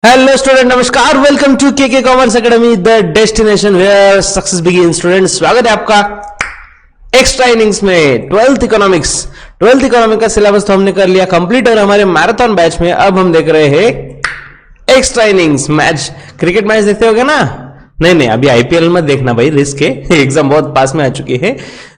Hello student, नमस्कार। Welcome to K commerce academy, the destination where success begin. Student, स्वागत है आपका extra innings में ट्वेल्थ इकोनॉमिक्स का सिलेबस तो हमने कर लिया कंप्लीट और हमारे मैराथन बैच में अब हम देख रहे हैं extra innings match. Cricket match देखते होगे ना? नहीं, अभी आईपीएल मत देखना भाई, रिस्क है, एग्जाम बहुत पास में आ चुकी है।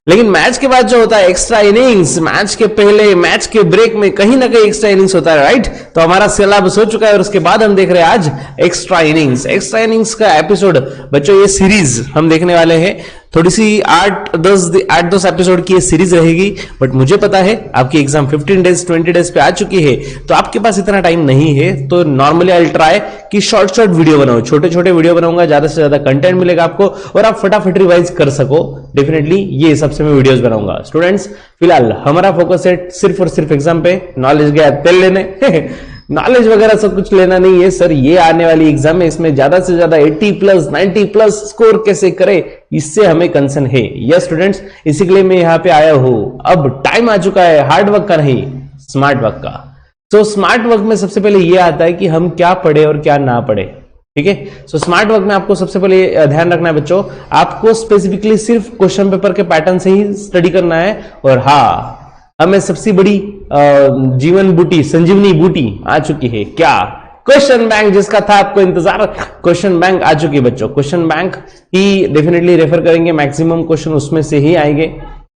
लेकिन मैच के बाद जो होता है एक्स्ट्रा इनिंग्स, मैच के पहले, मैच के ब्रेक में कहीं ना कहीं एक्स्ट्रा इनिंग्स होता है, राइट? तो हमारा सिलेबस हो चुका है और उसके बाद हम देख रहे हैं आज एक्स्ट्रा इनिंग्स का एपिसोड। बच्चों, ये सीरीज हम देखने वाले हैं, थोड़ी सी 8-10 एपिसोड की ये सीरीज रहेगी। बट मुझे पता है आपकी एग्जाम 15 डेज 20 डेज पे आ चुकी है, तो आपके पास इतना टाइम नहीं है। तो नॉर्मली आई ट्राई कि शॉर्ट वीडियो बनाओ, छोटे वीडियो बनाऊंगा, ज्यादा से ज्यादा कंटेंट मिलेगा आपको और आप फटाफट रिवाइज कर सको। डेफिनेटली ये सबसे मैं वीडियोस बनाऊंगा। स्टूडेंट्स, फिलहाल हमारा फोकस है सिर्फ और सिर्फ एग्जाम पे। नॉलेज गया तेल लेने नॉलेज वगैरह सब कुछ लेना नहीं है सर। ये आने वाली एग्जाम है, इसमें ज्यादा से ज्यादा 80+ 90+ स्कोर कैसे करे, इससे हमें कंसर्न है। यस स्टूडेंट्स, इसी के लिए मैं यहाँ पे आया हूं। अब टाइम आ चुका है हार्ड वर्क का नहीं, स्मार्ट वर्क का। तो स्मार्ट वर्क में सबसे पहले ये आता है कि हम क्या पढ़े और क्या ना पढ़े, ठीक है? सो स्मार्ट वर्क में आपको सबसे पहले ध्यान रखना है बच्चों, आपको स्पेसिफिकली सिर्फ क्वेश्चन पेपर के पैटर्न से ही स्टडी करना है। और हाँ, हमें सबसे बड़ी जीवन बूटी, संजीवनी बूटी आ चुकी है। क्या? क्वेश्चन बैंक, जिसका था आपको इंतजार। क्वेश्चन बैंक आ चुकी है बच्चों। क्वेश्चन बैंक ही डेफिनेटली रेफर करेंगे, मैक्सिमम क्वेश्चन उसमें से ही आएंगे,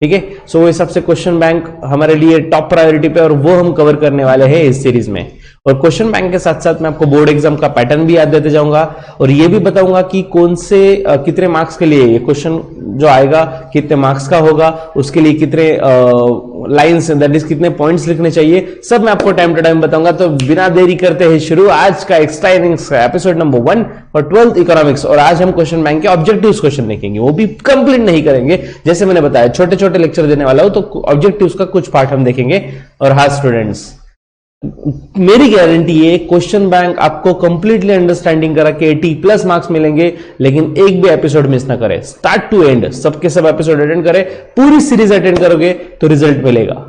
ठीक है? सो वो हिसाब से क्वेश्चन बैंक हमारे लिए टॉप प्रायोरिटी पे और वो हम कवर करने वाले हैं इस सीरीज में। और क्वेश्चन बैंक के साथ साथ मैं आपको बोर्ड एग्जाम का पैटर्न भी याद देते जाऊंगा और ये भी बताऊंगा कि कौन से कितने मार्क्स के लिए ये क्वेश्चन जो आएगा कितने मार्क्स का होगा, उसके लिए कितने लाइंस, दैट इज कितने पॉइंट्स लिखने चाहिए, सब मैं आपको टाइम टू टाइम बताऊंगा। तो बिना देरी करते हैं शुरू आज का extra innings episode number 1 for 12th economics. और आज हम क्वेश्चन बैंक के ऑब्जेक्टिव्स क्वेश्चन देखेंगे, वो भी कंप्लीट नहीं करेंगे। जैसे मैंने बताया छोटे लेक्चर देने वाला हूं, तो ऑब्जेक्टिव्स का कुछ पार्ट हम देखेंगे। और हाँ स्टूडेंट्स, मेरी गारंटी है क्वेश्चन बैंक आपको कंप्लीटली अंडरस्टैंडिंग करा के 80+ मार्क्स मिलेंगे। लेकिन एक भी एपिसोड मिस ना करें, स्टार्ट टू एंड सबके सब एपिसोड अटेंड करें, पूरी सीरीज अटेंड करोगे तो रिजल्ट मिलेगा।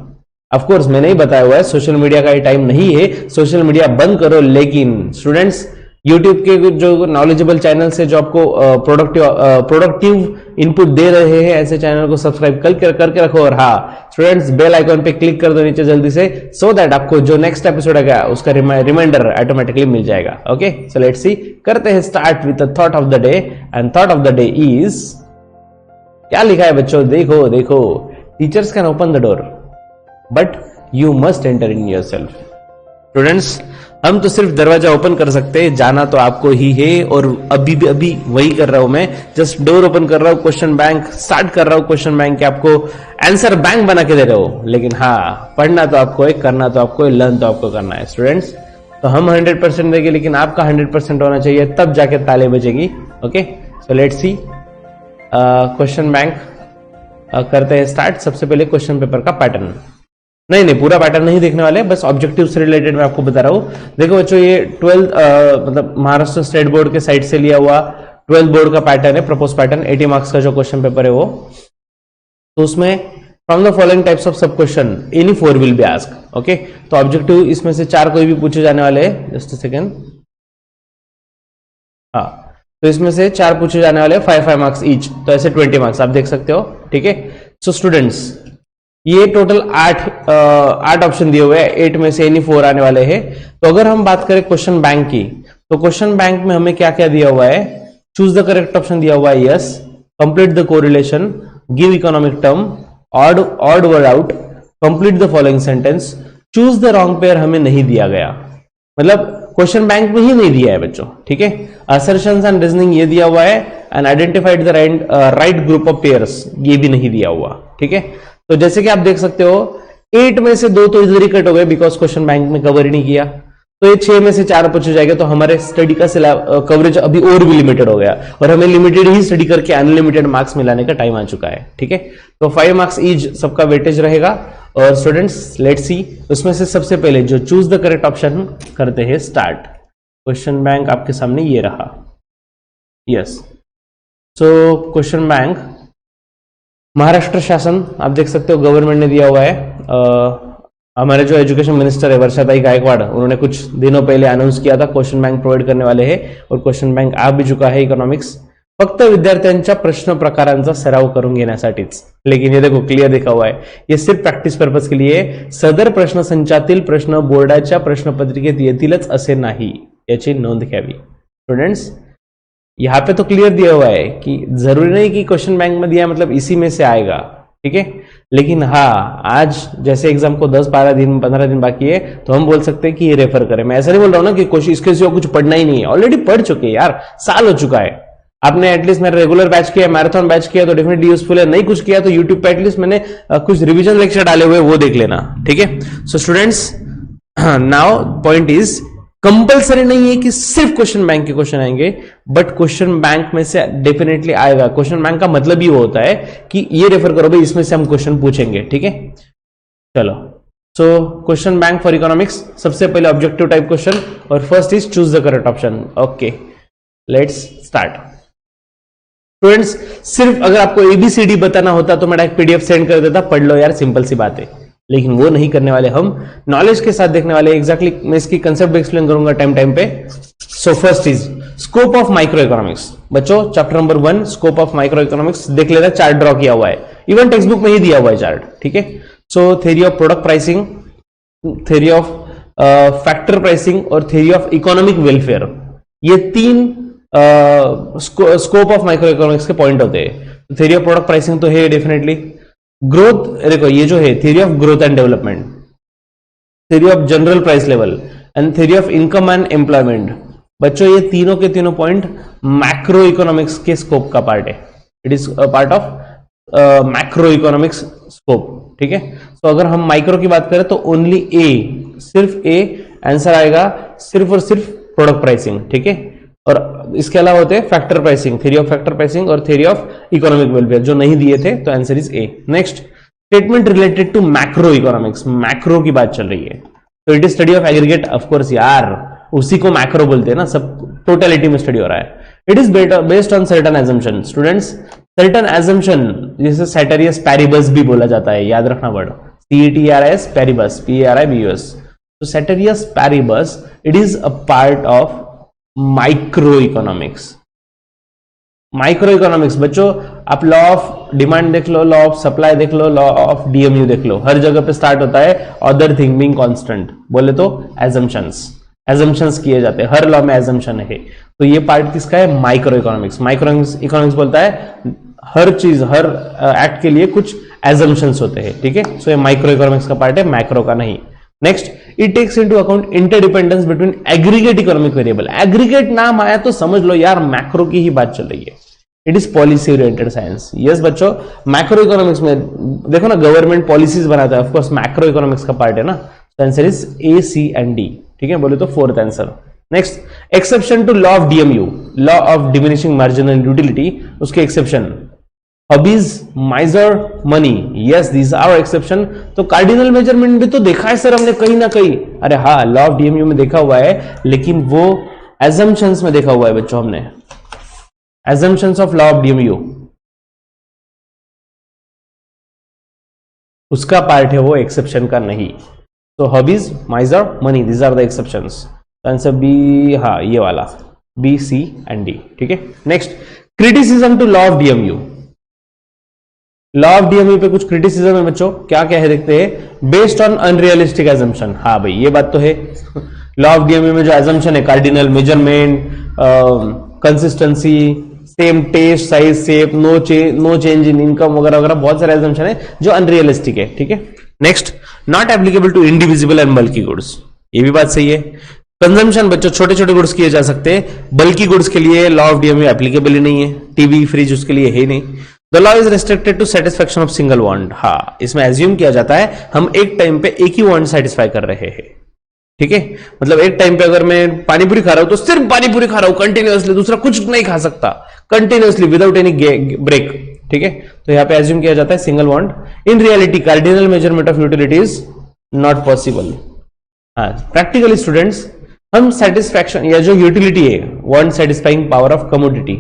ऑफ कोर्स मैंने ही बताया हुआ है, सोशल मीडिया का ये टाइम नहीं है, सोशल मीडिया बंद करो। लेकिन स्टूडेंट्स, यूट्यूब के जो नॉलेजेबल चैनल से जो आपको प्रोडक्टिव इनपुट दे रहे हैं, ऐसे चैनल को सब्सक्राइब करके रखो। और हाँ स्टूडेंट्स, बेल आइकॉन पे क्लिक कर दो नीचे जल्दी से, सो दैट आपको जो नेक्स्ट एपिसोड आएगा उसका रिमाइंडर ऑटोमेटिकली मिल जाएगा। ओके, सो लेट्स सी, करते हैं start with the thought of the day. And thought of the day is, क्या लिखा है बच्चों? देखो, teachers can open the door but you must enter in yourself. Students, हम तो सिर्फ दरवाजा ओपन कर सकते हैं, जाना तो आपको ही है। और अभी वही कर रहा हूं मैं, जस्ट डोर ओपन कर रहा हूं, क्वेश्चन बैंक स्टार्ट कर रहा हूं। क्वेश्चन बैंक के आपको आंसर बैंक बना के दे रहे हो, लेकिन हाँ, पढ़ना तो आपको है, करना तो आपको है, लर्न तो आपको करना है। स्टूडेंट्स, तो हम 100% देंगे, लेकिन आपका 100% होना चाहिए, तब जाके ताले बजेगी। Okay, so let's see, question bank करते हैं स्टार्ट। सबसे पहले क्वेश्चन पेपर का पैटर्न, नहीं पूरा पैटर्न नहीं देखने वाले, बस ऑब्जेक्टिव से रिलेटेड मैं आपको बता रहा हूं। देखो बच्चों, ये 12th मतलब महाराष्ट्र स्टेट बोर्ड के साइड से लिया हुआ 12th बोर्ड का पैटर्न है, प्रपोज पैटर्न। 80 मार्क्स का जो क्वेश्चन पेपर है वो, तो उसमें from the following types of sub question any 4 will be asked. Okay, तो ऑब्जेक्टिव इसमें से 4 कोई भी पूछे जाने वाले हैं। जस्ट अ सेकेंड, हाँ, तो इसमें से 4 पूछे जाने वाले हैं, 5 मार्क्स ईच, तो ऐसे 20 मार्क्स आप देख सकते हो, ठीक है? सो स्टूडेंट्स, ये टोटल 8 ऑप्शन दिए हुए हैं, 8 में से एनी 4 आने वाले हैं। तो अगर हम बात करें क्वेश्चन बैंक की, तो क्वेश्चन बैंक में हमें क्या क्या दिया हुआ है? चूज द करेक्ट ऑप्शन दिया हुआ है, yes. Complete the correlation, give economic term, odd word out, complete the following sentence. Choose the wrong pair हमें नहीं दिया गया, मतलब क्वेश्चन बैंक में ही नहीं दिया है बच्चों, ठीक है? असर्शंस एंड रीजनिंग ये दिया हुआ है, and identified the right group of pairs ये भी नहीं दिया हुआ, ठीक है? तो जैसे कि आप देख सकते हो, 8 में से 2 तो इधर ही कट हो गए, बिकॉज क्वेश्चन बैंक में कवर ही नहीं किया। तो ये 6 में से 4 पूछे जाएगा, तो हमारे स्टडी का कवरेज अभी और भी लिमिटेड हो गया, और हमें लिमिटेड ही स्टडी करके अनलिमिटेड मार्क्स मिलाने का टाइम आ चुका है, ठीक है? तो 5 मार्क्स ईच सबका वेटेज रहेगा। और स्टूडेंट्स, लेट्स सी, उसमें से सबसे पहले जो चूज द करेक्ट ऑप्शन करते हैं स्टार्ट। क्वेश्चन बैंक आपके सामने ये रहा, yes. So question bank Maharashtra शासन, आप देख सकते हो गवर्नमेंट ने दिया हुआ है, हमारे जो एजुकेशन मिनिस्टर है वर्षाताई गायकवाड, उन्होंने कुछ दिनों पहले अनाउंस किया था क्वेश्चन बैंक प्रोव्हाइड करने वाले हैं और क्वेश्चन बैंक आ भी चुका है इकॉनॉमिक्स, फक्त विद्यार्थ्यांच्या प्रश्न प्रकारांचा सराव करून घेण्यासाठीच. लेकिन ये देखो क्लियर लिखा हुआ है, ये सिर्फ प्रॅक्टिस पर्पज के लिए. सदर प्रश्न संचातील प्रश्न बोर्डाच्या प्रश्नपत्रिकेत येतीलच असे नाही, याची नोंद घ्यावी. स्टूडेंट्स यहाँ पे तो क्लियर दिया हुआ है कि जरूरी नहीं कि क्वेश्चन बैंक में दिया मतलब इसी में से आएगा, ठीक है. लेकिन हाँ, आज जैसे एग्जाम को 10-12 दिन 15 दिन बाकी है तो हम बोल सकते हैं कि ये रेफर करें. मैं ऐसा नहीं बोल रहा हूं ना कि कोशिश इसके सिवा कुछ पढ़ना ही नहीं है, ऑलरेडी पढ़ चुके हैं यार, साल हो चुका है. आपने एटलीस्ट मेरा रेगुलर बैच किया, मैराथन बैच किया तो डेफिनेटली यूजफुल है. नहीं कुछ किया तो यूट्यूब पे एटलीस्ट मैंने कुछ रिवीजन लेक्चर डाले हुए वो देख लेना, ठीक है. So students, now point is compulsory नहीं है कि सिर्फ क्वेश्चन बैंक के क्वेश्चन आएंगे, बट क्वेश्चन बैंक में से डेफिनेटली आएगा. क्वेश्चन बैंक का मतलब ही होता है कि ये रेफर करो भाई, इसमें से हम क्वेश्चन पूछेंगे, ठीक है. चलो, so question bank for economics, सबसे पहले ऑब्जेक्टिव टाइप क्वेश्चन और first is choose the correct option. Okay, let's start. Students, सिर्फ अगर आपको एबीसीडी बताना होता तो मैं एक पीडीएफ सेंड कर देता, पढ़ लो यार, सिंपल सी बात है. लेकिन वो नहीं करने वाले, हम नॉलेज के साथ देखने वाले. एग्जैक्टली मैं इसकी कंसेप्ट भी एक्सप्लेन करूंगा टाइम पे. So first is scope of micro economics. बच्चों chapter number 1 scope of micro economics देख लेना, चार्ट ड्रॉ किया हुआ है, इवन टेक्स्ट बुक में ही दिया हुआ है चार्ट, ठीक है. सो theory of product pricing, theory of factor pricing और थ्योरी ऑफ इकोनॉमिक वेलफेयर, ये 3 स्कोप ऑफ माइक्रो इकोनॉमिक्स के पॉइंट होते हैं. थ्योरी ऑफ प्रोडक्ट प्राइसिंग तो है डेफिनेटली. ग्रोथ, देखो ये जो है theory of growth and development, theory of general price level and theory of income and employment. बच्चों ये तीनों के तीनों पॉइंट मैक्रो इकोनॉमिक्स के स्कोप का पार्ट है. It is part of macro economics scope, ठीक है. तो अगर हम माइक्रो की बात करें तो ओनली ए, सिर्फ ए आंसर आएगा, सिर्फ और सिर्फ प्रोडक्ट प्राइसिंग, ठीक है. और इसके अलावा होते हैं factor pricing, theory of factor pricing और थ्योरी ऑफ इकोनॉमिक वेलफेयर, जो नहीं दिए थे तो answer is A. Next, statement related to macro economics, macro की बात चल रही है तो it is study of aggregate. Of course यार, उसी को मैक्रो बोलते हैं ना, सब टोटलिटी में स्टडी हो रहा है. It is based on certain assumption. Students, certain assumption जिसे सेटेरियस पैरिबस भी बोला जाता है, याद रखना वर्ड, CETRIS पैरिबस, PARIBUS. तो ceteris paribus, it is a part of micro economics. Micro economics बच्चों, आप लॉ ऑफ डिमांड देख लो, लॉ ऑफ सप्लाई देख लो, लॉ ऑफ DMU देख लो, हर जगह पे स्टार्ट होता है अदर थिंग बीइंग कांस्टेंट, बोले तो एजम्पशंस किए जाते हैं, हर लॉ में एजम्पशन है. तो ये पार्ट किसका है? Micro economics. माइक्रो इकोनॉमिक्स बोलता है हर चीज, हर एक्ट के लिए कुछ एजम्पशंस होते हैं, ठीक है. सो ये माइक्रो इकोनॉमिक्स का पार्ट है, मैक्रो का नहीं. Next, it takes into account interdependence between aggregate economic variable. Aggregate नाम आया तो समझ लो यार मैक्रो की ही बात चल रही है. It is policy oriented science. Yes बच्चों, मैक्रो इकोनॉमिक्स में देखो ना, गवर्नमेंट पॉलिसीज बनाता है, ऑफकोर्स मैक्रो इकोनॉमिक्स का पार्ट है ना. Answer is A, C and D, ठीक है, बोले तो fourth answer. Next, exception to law of DMU, law of diminishing marginal utility, उसके exception. Hobbies, miser, money, yes these are exception. तो cardinal measurement भी तो देखा है सर हमने कहीं ना कहीं. अरे हाँ, लॉ ऑफ DMU में देखा हुआ है, लेकिन वो एजम्पशंस में देखा हुआ है बच्चों हमने, assumptions of law of DMU, उसका पार्ट है वो, एक्सेप्शन का नहीं. तो hobbies, miser, money, these are the exceptions. Answer B, हाँ ये वाला B, C and D, ठीक है. Next, criticism to law of DMU. Law of DMU पे कुछ क्रिटिसिज्म है बच्चों, क्या क्या है देखते हैं. Based on unrealistic assumption. हाँ भाई ये बात तो है. लॉ ऑफ DMU में जो एजम्पशन है, cardinal measurement, consistency, same taste, size, shape, no change in income वगैरह वगैरह, बहुत सारे एजम्पशन है जो अनरियलिस्टिक है, ठीक है. Next, not applicable to individual and bulky goods. ये भी बात सही है. कंजम्पशन बच्चों, छोटे छोटे गुड्स किए जा सकते हैं, बल्की गुड्स के लिए लॉ ऑफ DMU एप्लीकेबल ही नहीं है. टीवी, फ्रिज उसके लिए है नहीं. The law is restricted to satisfaction of single want. हाँ, इसमें एज्यूम किया जाता है हम एक टाइम पे एक ही वांट सेटिस्फाई कर रहे हैं, ठीक है. मतलब एक टाइम पे अगर मैं पानीपुरी खा रहा हूं तो सिर्फ पानीपुरी खा रहा हूं कंटिन्यूअसली, दूसरा कुछ नहीं खा सकता कंटिन्यूअसली विदाउट एनी ब्रेक, ठीक है. तो यहां पे एज्यूम किया जाता है single want. In reality cardinal measurement of utility is not possible. हाँ, प्रैक्टिकली स्टूडेंट्स, हम सेटिस्फैक्शन या जो यूटिलिटी है, want satisfying power of commodity,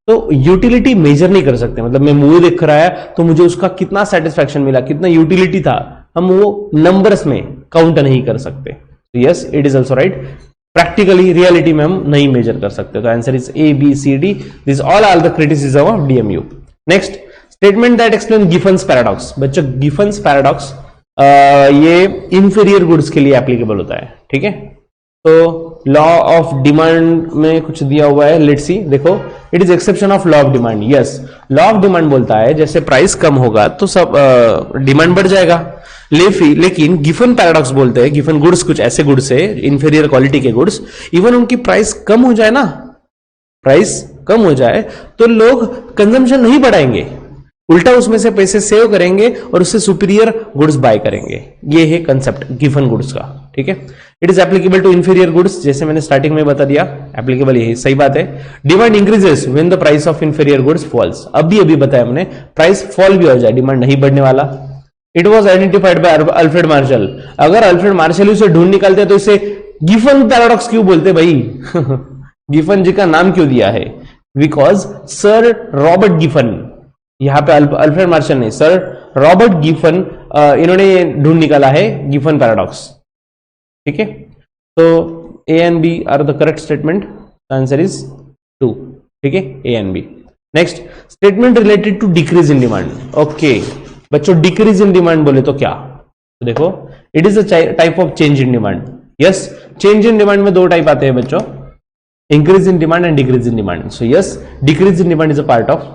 तो यूटिलिटी मेजर नहीं कर सकते. मतलब मैं मूवी देख रहा है तो मुझे उसका कितना सेटिस्फैक्शन मिला, कितना यूटिलिटी था, हम वो नंबर्स में काउंट नहीं कर सकते। Yes, it is also right. Practically reality में हम नहीं मेजर कर सकते। तो answer is A B C D, this all are the criticism of DMU. Next, statement that explain Giffen's paradox. बच्चों, गिफन्स पैराडॉक्स ये इंफीरियर गुड्स के लिए एप्लीकेबल होता है, ठीक है। तो लॉ ऑफ डिमांड में कुछ दिया हुआ है, लेट्स सी। देखो, it is exception of law of demand. Yes, law of demand बोलता है जैसे प्राइस कम होगा तो सब डिमांड बढ़ जाएगा। लेकिन गिफन पैराडॉक्स बोलते हैं गिफन गुड्स, कुछ ऐसे गुड्स है इंफीरियर क्वालिटी के गुड्स, इवन उनकी प्राइस कम हो जाए ना, प्राइस कम हो जाए तो लोग कंजम्पशन नहीं बढ़ाएंगे, उल्टा उसमें से पैसे सेव करेंगे और उससे सुपीरियर गुड्स बाय करेंगे। ये है कंसेप्ट गिफन गुड्स का, ठीक है। It is applicable to inferior goods, जैसे मैंने स्टार्टिंग में बता दिया, एप्लीकेबल यही, सही बात है। Demand increases when the price of inferior goods falls. अभी बताया हमने, प्राइस फॉल भी हो जाए, डिमांड नहीं बढ़ने वाला। It was identified by Alfred Marshall. अगर अल्फ्रेड मार्शल उसे ढूंढ निकालते तो इसे गिफन पैराडॉक्स क्यों बोलते भाई? गिफन जी का नाम क्यों दिया है? बिकॉज सर रॉबर्ट गिफन, यहां पे अल्फ्रेड मार्शल नहीं, सर रॉबर्ट गिफन इन्होंने ढूंढ निकाला है गिफन पैराडॉक्स, ठीक है। तो A and B are the correct statement, answer is 2, ठीक है, A and B. Next, statement related to decrease in demand. Okay बच्चों, डिक्रीज इन डिमांड बोले तो क्या? तो देखो, it is a type of change in demand. Yes, change in demand में दो टाइप आते हैं बच्चों, increase in demand and decrease in demand. So yes, decrease in demand is a part of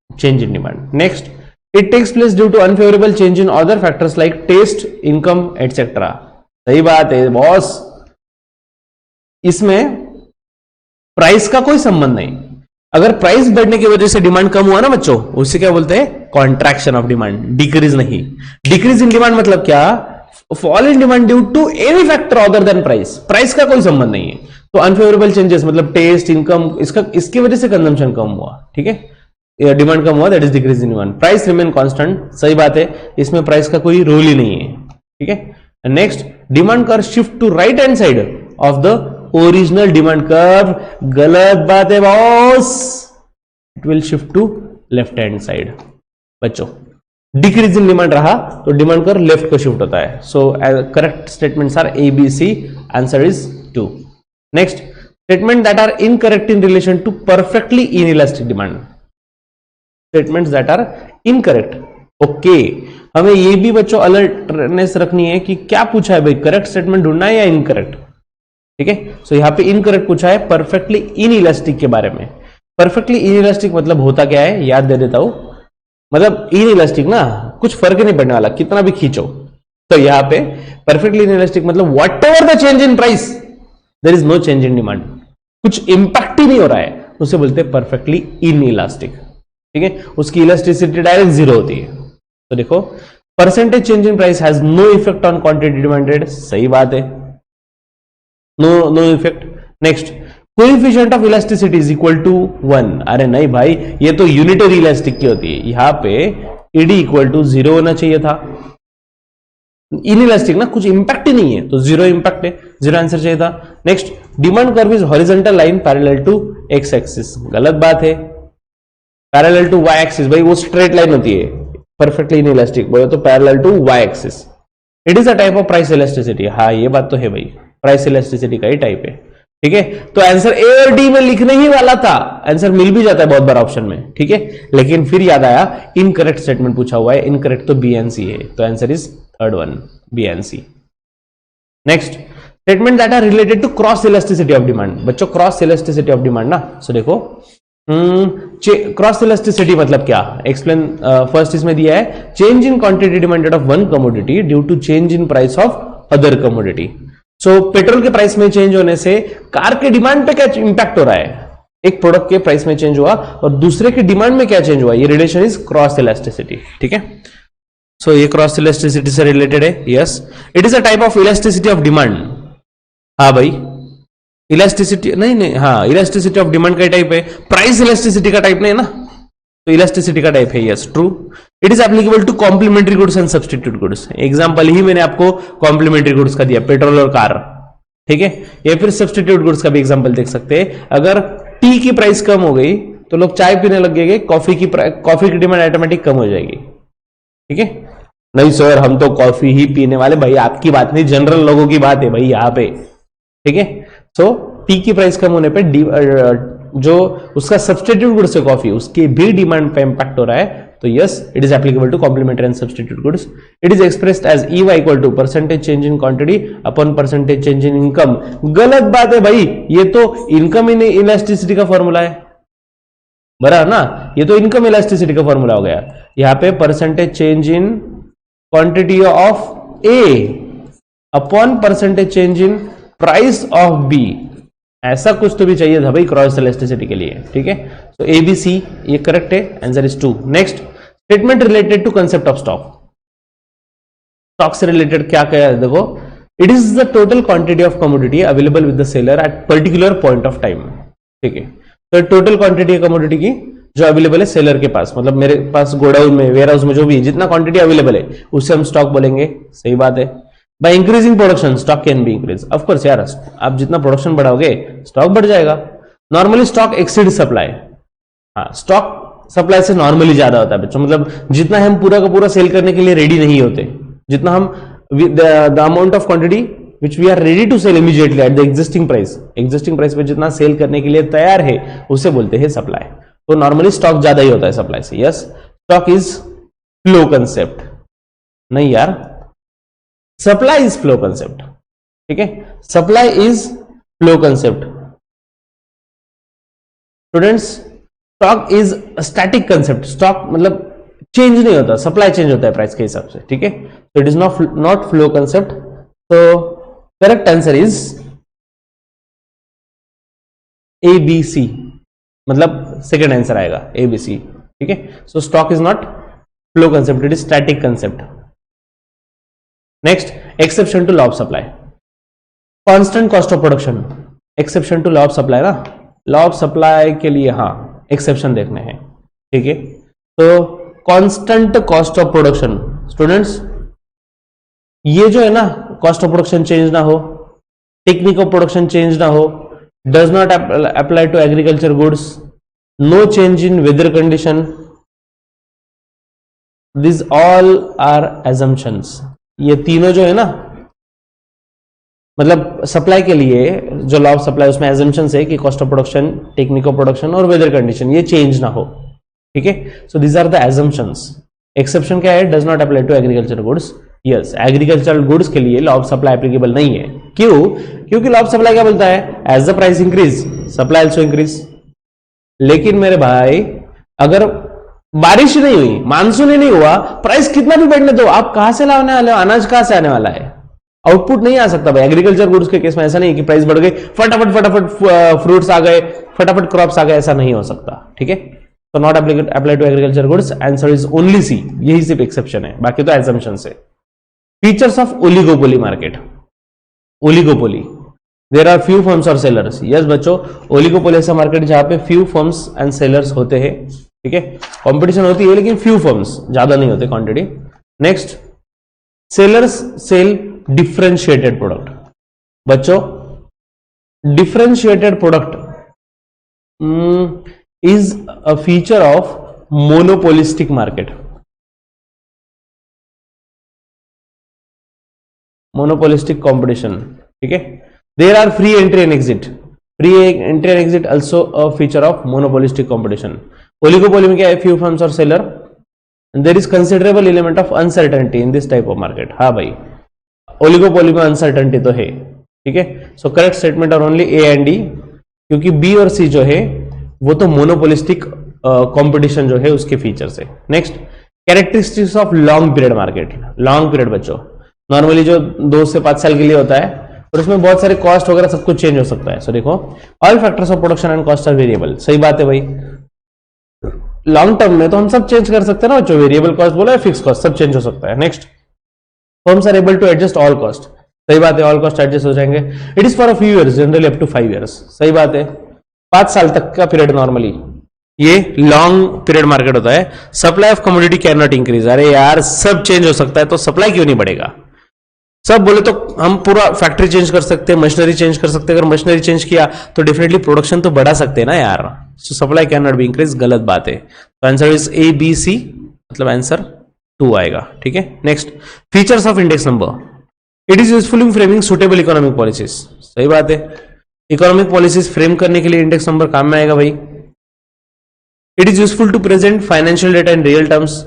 change in demand. Next, it takes place due to unfavourable change in other factors like taste, income etcetera. सही बात है boss, इसमें price का कोई संबंध नहीं। अगर price बढ़ने की वजह से डिमांड कम हुआ ना बच्चों, उसे क्या बोलते हैं? कॉन्ट्रैक्शन ऑफ डिमांड, डिक्रीज नहीं। डिक्रीज इन डिमांड मतलब क्या? Fall in demand due to any factor other than price. Price का कोई संबंध नहीं है। तो अनफेवरेबल चेंजेस मतलब टेस्ट, इनकम, इसकी वजह से कंजम्पशन कम हुआ, ठीक है, डिमांड कम हुआ, that is decrease in demand. Price remain constant, सही बात है, इसमें प्राइस का कोई रोल ही नहीं है, ठीक है। Next, demand curve shift to right hand side of the original demand curve. गलत बात है boss, it will shift to left hand side. बच्चों, डिक्रीज इन डिमांड रहा तो डिमांड कर्व लेफ्ट को शिफ्ट होता है। So correct statements are A B C, answer is 2। Next, statement that are incorrect in relation to perfectly inelastic demand. Statements that are incorrect. Okay, हमें ये भी बच्चों alertness रखनी है कि क्या पूछा है भाई, करेक्ट स्टेटमेंट ढूंढना है या इनकरेक्ट, ठीक है। सो यहां पे इनकरेक्ट पूछा है परफेक्टली इनइलास्टिक के बारे में। परफेक्टली इनइलास्टिक मतलब होता क्या है, याद दे देता हूं। मतलब इनइलास्टिक ना, कुछ फर्क नहीं पड़ने वाला कितना भी खींचो। तो यहां पे परफेक्टली इनइलास्टिक मतलब whatever the change in price there is no change in demand, कुछ इंपैक्ट ही नहीं हो रहा है, उसे बोलते हैं परफेक्टली इनइलास्टिक, ठीक है। उसकी इलास्टिसिटी डायरेक्ट जीरो होती है। तो देखो, percentage change in price has no effect on quantity demanded, सही बात है, no effect. Next, coefficient of elasticity is equal to 1। अरे नहीं भाई, ये तो यूनिटरी इलास्टिक की होती है, यहां पे ईडी इक्वल टू 0 होना चाहिए था। इनइलास्टिक ना, कुछ इंपैक्ट ही नहीं है, तो 0 इंपैक्ट है, 0 आंसर चाहिए था। Next, demand curve is horizontal line parallel to X axis. गलत बात है, पैरेलल टू वाई एक्सिस, भाई वो स्ट्रेट लाइन होती है। परफेक्टली इनइलास्टिक बोले तो parallel to Y axis. It is a type of price elasticity. हाँ, ये बात तो है भाई, प्राइस इलास्टिसिटी का ही टाइप है, ठीक है। तो आंसर ए और डी में लिखने ही वाला था, आंसर मिल भी जाता है बहुत बार ऑप्शन में, ठीक है। लेकिन फिर याद आया इनकरेक्ट स्टेटमेंट पूछा हुआ है, इनकरेक्ट तो बी एंड सी है, तो answer is third one, B and C. Next, statement that are related to cross elasticity of demand. बच्चों, क्रॉस इलास्टिसिटी ऑफ डिमांड ना, सो देखो, क्रॉस इलास्टिसिटी मतलब क्या, एक्सप्लेन। फर्स्ट इसमें दिया है, change in quantity demanded of one commodity due to change in price of other commodity. So petrol के price में चेंज होने से कार के डिमांड पे क्या इंपैक्ट हो रहा है? एक प्रोडक्ट के प्राइस में चेंज हुआ और दूसरे के डिमांड में क्या चेंज हुआ, ये रिलेशन इज क्रॉस इलास्टिसिटी, ठीक है। सो ये क्रॉस इलास्टिसिटी से रिलेटेड है। Yes, it is a type of elasticity of demand. हाँ भाई, इलास्टिसिटी नहीं, हाँ, इलास्टिसिटी ऑफ डिमांड का टाइप है, प्राइस इलास्टिसिटी का टाइप नहीं है ना, तो इलास्टिसिटी का टाइप है। Yes, true. It is applicable to complementary goods and substitute goods. Example ही मैंने आपको कॉम्प्लीमेंट्री गुड्स का दिया, पेट्रोल और कार, ठीक है। या फिर सब्स्टिट्यूट गुड्स का भी एग्जांपल देख सकते हैं। अगर टी की प्राइस कम हो गई तो लोग चाय पीने लग गए, कॉफी की डिमांड ऑटोमेटिक कम हो जाएगी, ठीक है। नहीं सर हम तो कॉफी ही पीने वाले, भाई आपकी बात नहीं, जनरल लोगों की बात है भाई यहाँ पे, ठीक है। सो टी की प्राइस कम होने पे जो उसका सब्सटीट्यूट गुड्स है कॉफी, उसके भी डिमांड पे इंपैक्ट हो रहा है, तो yes it is applicable to complementary and substitute goods. It is expressed as EY equal to percentage change in quantity upon percentage change in income. गलत बात है भाई, ये तो इनकम इन इलास्टिसिटी का फॉर्मूला है, बराबर ना, ये तो इनकम इलास्टिसिटी का फॉर्मूला हो गया। यहां पे percentage change in quantity of A upon percentage change in price of B, ऐसा कुछ तो भी चाहिए था भाई क्रॉस इलास्टिसिटी के लिए, ठीक है। तो ABC ये करेक्ट है, answer is 2। Next, statement related to concept of stock. Stock से रिलेटेड क्या क्या है देखो, it is the total quantity of commodity available with the seller at particular point of time, ठीक है। तो टोटल क्वांटिटी है कमोडिटी की जो अवेलेबल है सेलर के पास, मतलब मेरे पास गोडाउन में, वेयर हाउस में जो भी जितना क्वांटिटी अवेलेबल है उससे हम स्टॉक बोलेंगे, सही बात है। By increasing production stock can be increase, of course यार, आप जितना प्रोडक्शन बढ़ाओगे स्टॉक बढ़ जाएगा। नॉर्मली स्टॉक एक्सीड सप्लाई, हाँ स्टॉक सप्लाई से नॉर्मली ज्यादा होता है बच्चों, मतलब जितना हम पूरा का पूरा सेल करने के लिए रेडी नहीं होते, जितना हम the amount of quantity which we are ready to sell immediately at the existing price पे जितना सेल करने के लिए तैयार है उसे बोलते हैं सप्लाई। तो नॉर्मली स्टॉक ज्यादा ही होता है सप्लाई से। Yes, stock is flow concept, नहीं यार, सप्लाई इज फ्लो कंसेप्ट, ठीक है, supply is flow concept. Students, stock is static concept, stock मतलब चेंज नहीं होता, सप्लाई चेंज होता है प्राइस के हिसाब से, ठीक है। तो it is not flow concept. तो करेक्ट आंसर इज ABC, मतलब सेकेंड आंसर आएगा ABC, ठीक है। So stock is not flow concept, it is static concept. Next, exception to law of supply, constant cost of production, exception to law of supply ना, law of supply के लिए हाँ exception देखने हैं, ठीक है। तो constant cost of production, students ये जो है ना, कॉस्ट ऑफ प्रोडक्शन चेंज ना हो, टेक्निक ऑफ प्रोडक्शन चेंज ना हो, does not apply to agriculture goods, no change in weather condition, this all are assumptions. ये तीनों जो है ना, मतलब सप्लाई के लिए जो लॉ ऑफ सप्लाई उसमें एजम्पशंस है कि cost of production, technique of production और वेदर कंडीशन ये चेंज ना हो, ठीक है। So these are the assumptions. Exception क्या है, does not apply to agriculture goods. Yes, agricultural goods के लिए लॉ ऑफ सप्लाई एप्लीकेबल नहीं है। क्यों? क्योंकि लॉ ऑफ सप्लाई क्या बोलता है, as the price increase supply also increase. लेकिन मेरे भाई अगर बारिश नहीं हुई, मानसून ही नहीं हुआ, प्राइस कितना भी बढ़ने दो, आप कहां से लाने वाले हो, अनाज कहां से आने वाला है, आउटपुट नहीं आ सकता भाई। एग्रीकल्चर गुड्स के केस में ऐसा नहीं कि प्राइस बढ़ गई, फटाफट फ्रूट्स आ गए, फटाफट क्रॉप्स आ गए, ऐसा नहीं हो सकता, ठीक है। तो not apply to agriculture goods, answer is only C, यही सिर्फ एक्सेप्शन है, बाकी तो एजम्पशन है। Features of oligopoly market, oligopoly, there are few firms और सेलर्स। यस बच्चों, ओलिगोपोली ऐसा मार्केट जहां पे फ्यू फर्म्स एंड सेलर्स होते हैं, ठीक है। कंपटीशन होती है लेकिन फ्यू फर्म्स, ज्यादा नहीं होते quantity. Next, sellers sell differentiated product. बच्चों, differentiated product is a feature of monopolistic market. Monopolistic competition, ठीक है। There are free entry and exit, free entry and exit also a feature of monopolistic competition. Oligopoly में क्या है, few firms और seller, there is considerable element of uncertainty in this type of market. हाँ भाई, oligopoly में uncertainty तो है, ठीक है। So correct statement are only A and D, क्योंकि बी और सी जो है वो तो मोनोपोलिस्टिक कंपटीशन जो है उसके फीचर्स है। Next, characteristics of long period market. Long period बच्चों नॉर्मली जो 2 से 5 साल के लिए होता है, और उसमें बहुत सारे कॉस्ट वगैरह सब कुछ चेंज हो सकता है। सो देखो, all factors of production and cost are variable, सही बात है भाई। लॉन्ग टर्म में तो हम सब चेंज कर सकते हैं ना बच्चों, वेरिएबल कॉस्ट बोला है, फिक्स कॉस्ट सब चेंज हो सकता है। Next, firms are able to adjust all cost, सही बात है, ऑल कॉस्ट एडजस्ट हो जाएंगे। It is for a few years, generally up to 5 years, सही बात है, 5 साल तक का पीरियड नॉर्मली ये लॉन्ग पीरियड मार्केट होता है। Supply of commodity can not increase, अरे यार सब चेंज हो सकता है तो सप्लाई क्यों नहीं बढ़ेगा। सब बोले तो हम पूरा फैक्ट्री चेंज कर सकते हैं, मशीनरी चेंज कर सकते हैं, अगर मशीनरी चेंज किया तो डेफिनेटली प्रोडक्शन तो बढ़ा सकते हैं ना यार। सो supply can not be increase, गलत बात है। तो answer is A B C, मतलब आंसर 2 आएगा, ठीक है। Next, features of index number, it is useful in framing suitable economic policies. सही बात है, इकोनॉमिक पॉलिसीज फ्रेम करने के लिए इंडेक्स नंबर काम में आएगा भाई। It is useful to present financial data in real terms,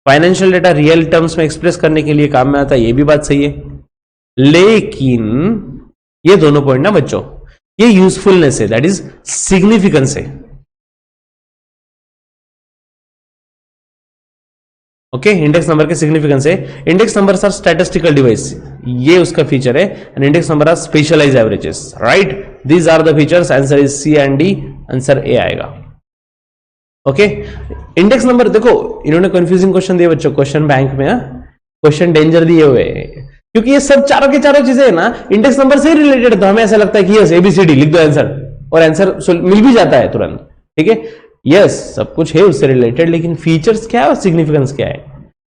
financial data real terms में एक्सप्रेस करने के लिए काम में आता है, ये भी बात सही है। लेकिन ये दोनों पॉइंट ना बच्चों, ये यूजफुलनेस है, दैट इज सिग्निफिकेंस है। ओके, इंडेक्स नंबर के सिग्निफिकेंस है। Index numbers are statistical device, ये उसका फीचर है। And index number are specialise averages, right, these are the features. Answer is C and D, answer A आएगा। Okay, index number देखो, इन्होंने confusing question दिए बच्चों, क्वेश्चन बैंक में, question danger दिए हुए, क्योंकि ये सब चारों की चारों चीजें है ना इंडेक्स नंबर से रिलेटेड है। तो हमें ऐसा लगता है कि यस एबीसीडी लिख दो आंसर, और आंसर मिल भी जाता है तुरंत, ठीक है। यस, सब कुछ है उससे रिलेटेड, लेकिन फीचर्स क्या है और सिग्निफिकेंस क्या है।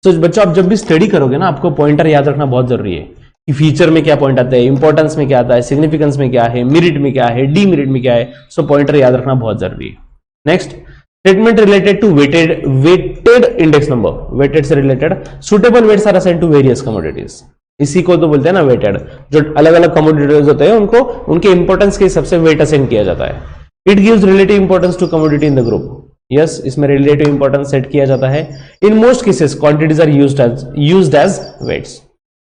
तो बच्चों, आप जब भी स्टडी करोगे ना, आपको पॉइंटर याद रखना बहुत जरूरी है कि फीचर में क्या पॉइंट आता है, इंपॉर्टेंस में क्या आता है, सिग्निफिकेंस में क्या है, मेरिट में क्या है, डी मेरिट में क्या है। सो पॉइंटर याद रखना बहुत जरूरी है। Next, statement related to weighted index number, weighted से related, suitable weights are assigned to various commodities, इसी को तो बोलते हैं ना वेटेड। जो अलग अलग कमोडिटीज होते हैं उनको उनके इंपॉर्टेंस के हिसाब से वेट असाइन किया जाता है। It gives relative importance to commodity in the group, yes, इसमें रिलेटिव इंपॉर्टेंस सेट किया जाता है। In most cases quantities are used as weights,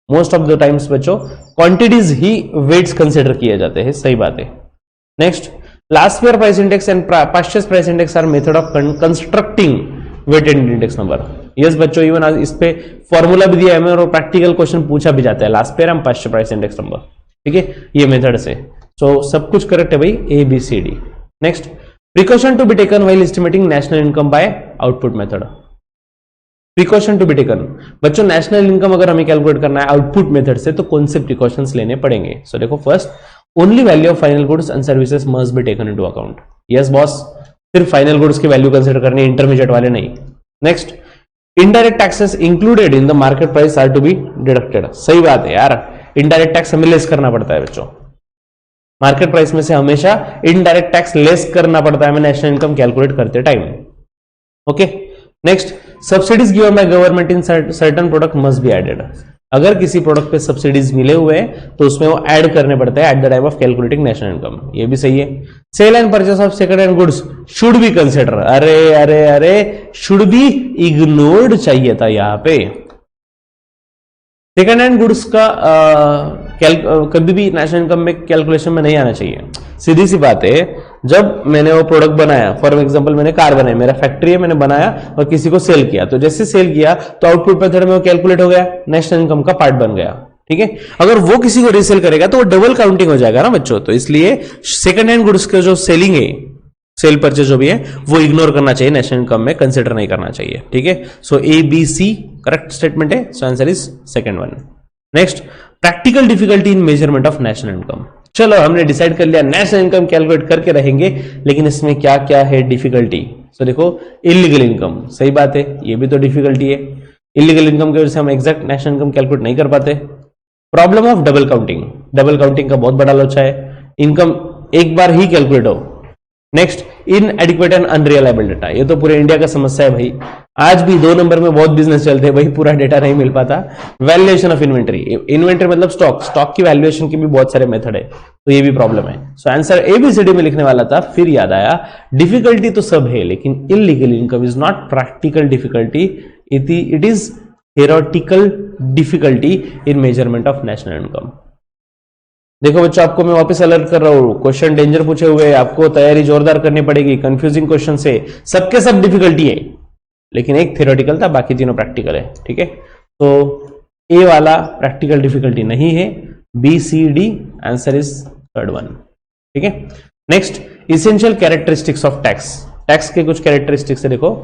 most of the times बच्चों क्वांटिटीज ही वेट्स कंसिडर किए जाते हैं, सही बात है। Next, last year price index and past year price index are method of constructing weighted index number. Yes बच्चों, even आज इस पे फॉर्मूला भी दिया है और प्रैक्टिकल क्वेश्चन पूछा भी जाता है, last year and past year price index number, ठीक है, ये मेथड से। सो सब कुछ करेक्ट है भाई, A B C D. Next, precaution to be taken while estimating national income by output method. Precaution to be taken बच्चों, नेशनल इनकम अगर हमें कैलकुलेट करना है आउटपुट मेथड से तो कौन से प्रिकॉशंस लेने पड़ेंगे। सो देखो, first, only value of final goods and services must be taken into account. Yes boss, सिर्फ फाइनल गुड्स की वैल्यू कंसिडर करनी है, इंटरमीडिएट वाले नहीं। Next, indirect taxes included in the market price are to be deducted. सही बात है यार, इनडायरेक्ट टैक्स हमें लेस करना पड़ता है बच्चों, मार्केट प्राइस में से हमेशा इनडायरेक्ट टैक्स लेस करना पड़ता है हमें नेशनल इनकम कैलकुलेट करते time. Okay, next, subsidies given by government in certain product must be added. अगर किसी प्रोडक्ट पे सब्सिडीज मिले हुए हैं तो उसमें वो ऐड करने पड़ते हैं at the time of calculating national income, ये भी सही है। Sale and purchase of second hand goods should be consider, अरे अरे अरे, शुड बी इग्नोर्ड चाहिए था यहां पे। सेकंड हैंड गुड्स का कभी भी नेशनल इनकम में कैलकुलेशन में नहीं आना चाहिए। सीधी सी बात है, जब मैंने वो प्रोडक्ट बनाया, फॉर एग्जांपल मैंने कार बनाई, मेरा फैक्ट्री है, मैंने बनाया और किसी को सेल किया, तो जैसे सेल किया तो आउटपुट मेथड में वो कैलकुलेट हो गया, नेशनल इनकम का पार्ट बन गया, ठीक है। अगर वो किसी को रीसेल करेगा तो वो डबल काउंटिंग हो जाएगा ना बच्चों, तो इसलिए सेकंड हैंड गुड्स का जो सेलिंग है, सेल परचेज जो भी है, वो इग्नोर करना चाहिए, नेशनल इनकम में कंसिडर नहीं करना चाहिए, ठीक है। So A B C correct statement है, so answer is second one. Next, practical difficulty in measurement of national income. चलो, हमने डिसाइड कर लिया नेशनल इनकम कैलकुलेट करके रहेंगे, लेकिन इसमें क्या क्या है डिफिकल्टी। सो देखो, इलीगल इनकम, सही बात है, ये भी तो डिफिकल्टी है। इलीगल इनकम की वजह से हम एग्जैक्ट नेशनल इनकम कैलकुलेट नहीं कर पाते। Problem of double counting, double counting का बहुत बड़ा लोचा है, इनकम एक बार ही कैलकुलेट हो। नेक्स्ट, इनएडिक्वेट एंड अनरिलायबल डेटा, ये तो पूरे इंडिया का समस्या है भाई, आज भी 2 नंबर में बहुत बिजनेस चलते हैं भाई, पूरा डेटा नहीं मिल पाता। वैल्यूएशन ऑफ इन्वेंट्री, इन्वेंट्री मतलब स्टॉक, स्टॉक की वैल्यूएशन के भी बहुत सारे मेथड है, तो ये भी प्रॉब्लम है। सो आंसर एबीसीडी में लिखने वाला था, फिर याद आया डिफिकल्टी तो सब है, लेकिन illegal income is not practical difficulty, it is theoretical difficulty in measurement of national income. देखो बच्चों, आपको मैं वापस अलर्ट कर रहा हूं, क्वेश्चन डेंजर पूछे हुए हैं, आपको तैयारी जोरदार करनी पड़ेगी, कंफ्यूजिंग क्वेश्चन से, सबके सब डिफिकल्टी है, लेकिन एक थ्योरेटिकल था, बाकी तीनों प्रैक्टिकल है, ठीक है। तो ए वाला प्रैक्टिकल डिफिकल्टी नहीं है, B C D answer is third one, ठीक है। Next, essential characteristics of tax, tax के कुछ कैरेक्टरिस्टिक्स है, देखो,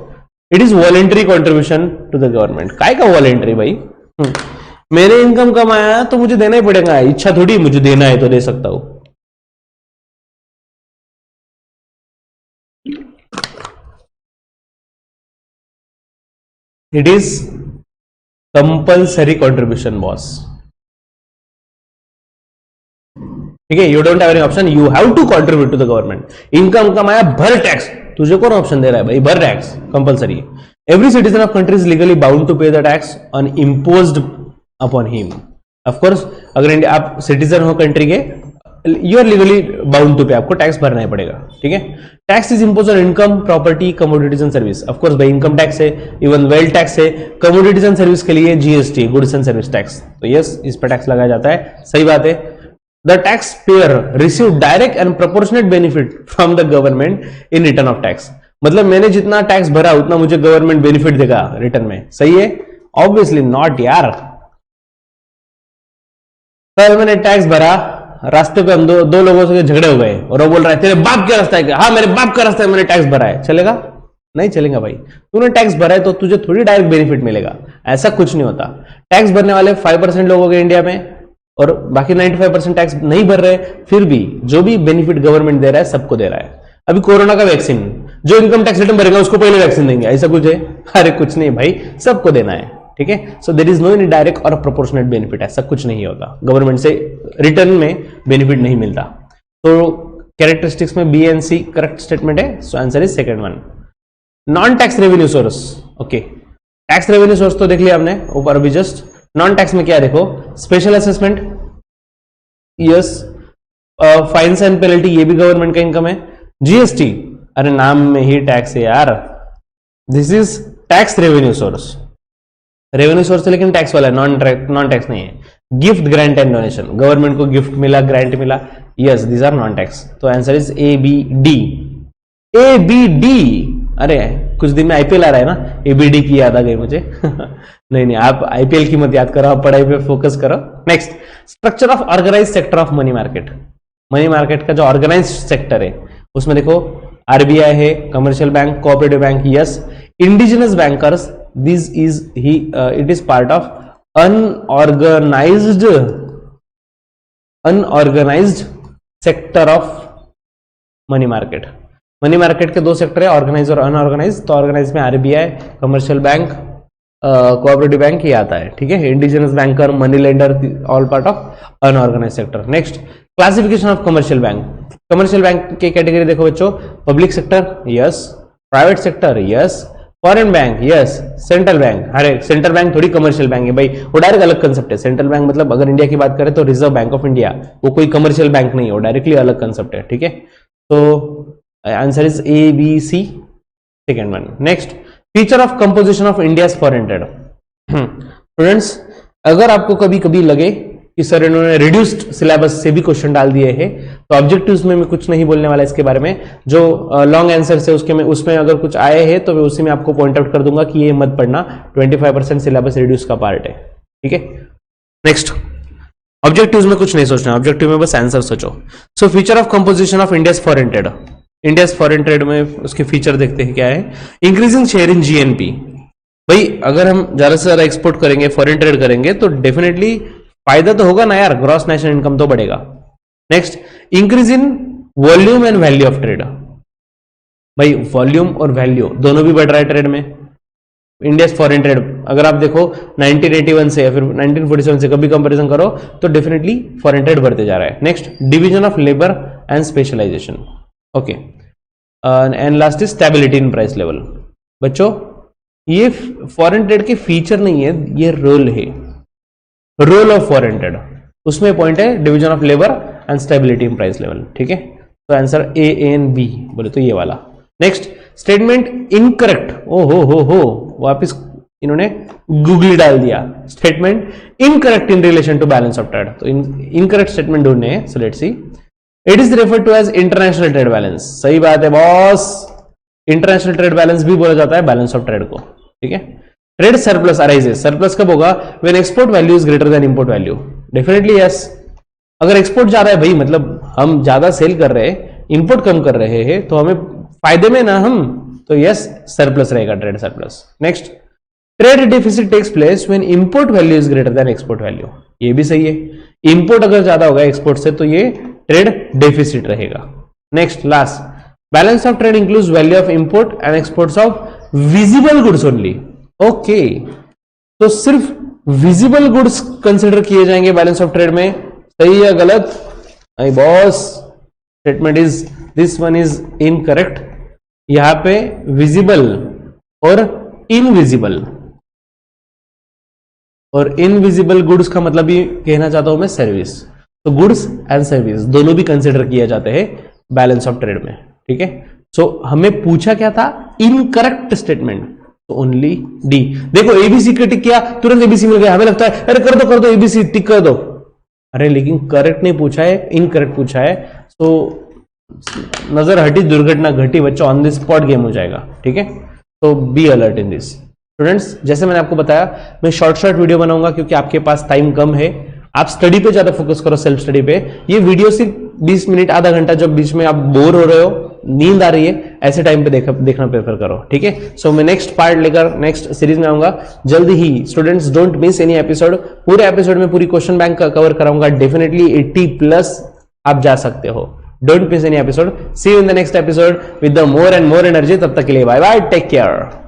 it is voluntary contribution to the government. काय का वॉलेंटरी भाई, मैंने इनकम कमाया तो मुझे देना ही पड़ेगा, इच्छा थोड़ी मुझे देना है तो दे सकता हूं। It is compulsory contribution boss, ठीक है। You don't have any option, you have to contribute to the government. Income कमाया, भर टैक्स, तुझे कौन ऑप्शन दे रहा है भाई, भर tax compulsory. Every citizen of country is legally bound to pay the tax on imposed upon him. Of course, अगर India आप सिटीजन हो कंट्री के, you are legally bound to pay, आपको टैक्स भरना ही पड़ेगा, ठीक है. Tax is impose on income, property, commodities and service. Of course भाई इनकम टैक्स है, इवन वेल्थ टैक्स है. कमोडिटीज एंड सर्विस के लिए GST, goods and service tax. तो यस, इस पर टैक्स लगाया जाता है, सही बात है. The taxpayer receive direct and proportionate benefit from the government in return of tax. मतलब मैंने जितना टैक्स भरा उतना मुझे गवर्नमेंट बेनिफिट देगा रिटर्न में, सही है. ऑब्वियसली नॉट यार. कल मैंने टैक्स भरा, रास्ते पे हम दो लोगों से झगड़े हो गए और वो बोल रहा है तेरे बाप का रास्ता है क्या? हाँ मेरे बाप का रास्ता है, मैंने टैक्स भरा है, चलेगा? नहीं चलेगा भाई. तूने टैक्स भरा है तो तुझे थोड़ी डायरेक्ट बेनिफिट मिलेगा, ऐसा कुछ नहीं होता. टैक्स भरने वाले 5% लोग हो गए इंडिया में और बाकी 95% टैक्स नहीं भर रहे, फिर भी जो भी बेनिफिट गवर्नमेंट दे रहा है सबको दे रहा है. अभी कोरोना का वैक्सीन, जो इनकम टैक्स रिटर्न भरेगा उसको पहले वैक्सीन देंगे, ऐसा कुछ है? अरे कुछ नहीं भाई, सबको देना है, ठीक है. So there is no any direct और प्रोपोर्शनेट बेनिफिट, ऐसा कुछ नहीं होता. गवर्नमेंट से रिटर्न में बेनिफिट नहीं मिलता. तो कैरेक्टरिस्टिक्स में B and C correct statement है. So answer is second one. Non tax revenue source. Okay, tax revenue source तो देख लिया हमने ऊपर अभी जस्ट. नॉन टैक्स में क्या देखो, special assessment, yes. Fines and penalty, ये भी गवर्नमेंट का इनकम है. जीएसटी, अरे नाम में ही टैक्स है यार. This is tax revenue source. Revenue source है लेकिन टैक्स वाला है, नॉन टैक्स नहीं है. Gift, grant and donation, government को गिफ्ट मिला, ग्रांट मिला, yes these are non tax. तो answer is A B D. A B D. अरे कुछ दिन में आईपीएल आ रहा है ना, एबीडी की याद आ गई मुझे. नहीं, आप आईपीएल की मत याद करो, आप पढ़ाई पे फोकस करो. Next, structure of organise sector of money market. Money market का जो ऑर्गेनाइज सेक्टर है उसमें देखो आरबीआई है, commercial bank, cooperative bank, yes. Indigenous bankers, this is ही it is part of unorganised sector of money market. Money market के दो sector है, ऑर्गेनाइज और अनऑर्गेनाइज. तो ऑर्गेनाइज में RBI, commercial bank, cooperative bank ये आता है, ठीक है. Indigenous banker, money lender, all part of unorganise sector. Next, classification of commercial bank. Commercial bank के कैटेगरी देखो बच्चों, public sector, yes. Private sector, yes. Foreign bank, yes. Central bank, अरे central bank थोड़ी कमर्शियल बैंक है भाई, वो direct अलग concept है. सेंट्रल बैंक मतलब अगर इंडिया की बात करें तो रिजर्व बैंक ऑफ इंडिया, वो कोई कमर्शियल बैंक नहीं है, वो डायरेक्टली अलग कंसेप्ट है, ठीक है. तो answer is A B C, second one. Next, feature of composition of India foreign trade. Students, अगर आपको कभी कभी लगे कि सर इन्होंने रिड्यूस्ड सिलेबस से भी क्वेश्चन डाल दिए हैं, तो ऑब्जेक्टिव्स में मैं कुछ नहीं बोलने वाला इसके बारे में. जो लॉन्ग आंसर है उसमें अगर कुछ आए हैं तो मैं उसी में आपको पॉइंट आउट कर दूंगा कि ये मत पढ़ना, 25% सिलेबस रिड्यूस का पार्ट है, ठीक है. नेक्स्ट, ऑब्जेक्टिव्स में कुछ नहीं सोचना, ऑब्जेक्टिव में बस आंसर सोचो. So feature of composition of India foreign trade. India foreign trade में उसके फीचर देखते हैं क्या है. Increasing share in GNP. भाई अगर हम ज्यादा से ज्यादा एक्सपोर्ट करेंगे, फॉरेन ट्रेड करेंगे तो डेफिनेटली फायदा तो होगा ना यार, ग्रॉस नेशनल इनकम तो बढ़ेगा. Next, increase in volume and value of trade. भाई वॉल्यूम और वैल्यू दोनों भी बढ़ रहा है ट्रेड में. इंडिया फॉरेन ट्रेड अगर आप देखो 1981 से या फिर 1947 से कभी कंपैरिजन करो तो डेफिनेटली फॉरेन ट्रेड बढ़ते जा रहा है. Next, division of labour and specialisation. Okay, and last is stability in price level. बच्चों ये फॉरेन ट्रेड के फीचर नहीं है, ये रोल है, रोल ऑफ फॉरेन ट्रेड. उसमें पॉइंट है division of labour and stability in price level, ठीक है. तो आंसर ए एन बी बोले तो ये वाला. Next, statement incorrect. ओ हो वापिस इन्होंने गूगली डाल दिया. Statement incorrect in relation to balance of trade. तो इनकरेक्ट स्टेटमेंट ढूंढने हैं. So let's see. It is referred to as international trade balance. सही बात है बॉस, इंटरनेशनल ट्रेड बैलेंस भी बोला जाता है बैलेंस ऑफ ट्रेड को, ठीक है. Trade surplus arises. सरप्लस कब होगा? When export value is greater then import value. Definitely yes. अगर एक्सपोर्ट जा रहा है भाई, मतलब हम ज्यादा सेल कर रहे हैं, इंपोर्ट कम कर रहे हैं, तो हमें फायदे में ना हम, तो यस सरप्लस रहेगा, trade surplus. Next, trade deficit takes place when import value is greater than export value. ये भी सही है. इंपोर्ट अगर ज्यादा होगा एक्सपोर्ट से तो ये ट्रेड डेफिसिट रहेगा. Next, last, balance of trade includes value of import and exports of visible goods only. Okay, तो सिर्फ विजिबल गुड्स कंसिडर किए जाएंगे बैलेंस ऑफ ट्रेड में. सही या गलत? नहीं boss, statement is this one is incorrect. यहां पे विजिबल और इनविजिबल, और इनविजिबल गुड्स का मतलब ये कहना चाहता हूं मैं सर्विस। तो गुड्स एंड सर्विस दोनों भी कंसिडर किए जाते हैं बैलेंस ऑफ ट्रेड में, ठीक है। सो हमें पूछा क्या था, इनकरेक्ट स्टेटमेंट, तो ओनली डी। देखो एबीसी के टिक किया, तुरंत एबीसी मिल गया, हमें लगता है अरे कर दो एबीसी टिक कर दो, अरे लेकिन करेक्ट नहीं पूछा है, इनकरेक्ट पूछा है। तो नजर हटी दुर्घटना घटी, बच्चों ऑन द स्पॉट गेम हो जाएगा, ठीक है। तो be alert in this students. जैसे मैंने आपको बताया मैं शॉर्ट वीडियो बनाऊंगा क्योंकि आपके पास टाइम कम है, आप स्टडी पे ज्यादा फोकस करो, सेल्फ स्टडी पे। ये वीडियो सिर्फ 20 मिनट आधा घंटा, जब बीच में आप बोर हो रहे हो, नींद आ रही है, ऐसे टाइम पे देखना प्रेफर करो, ठीक है। सो मैं नेक्स्ट पार्ट लेकर नेक्स्ट सीरीज में आऊंगा जल्दी ही। Students don't miss any episode, पूरे एपिसोड में पूरी क्वेश्चन बैंक कवर कराऊंगा, डेफिनेटली 80+ आप जा सकते हो। Don't miss any episode. See you in the next episode with the more and more energy. तब तक के लिए बाय बाय, टेक केयर।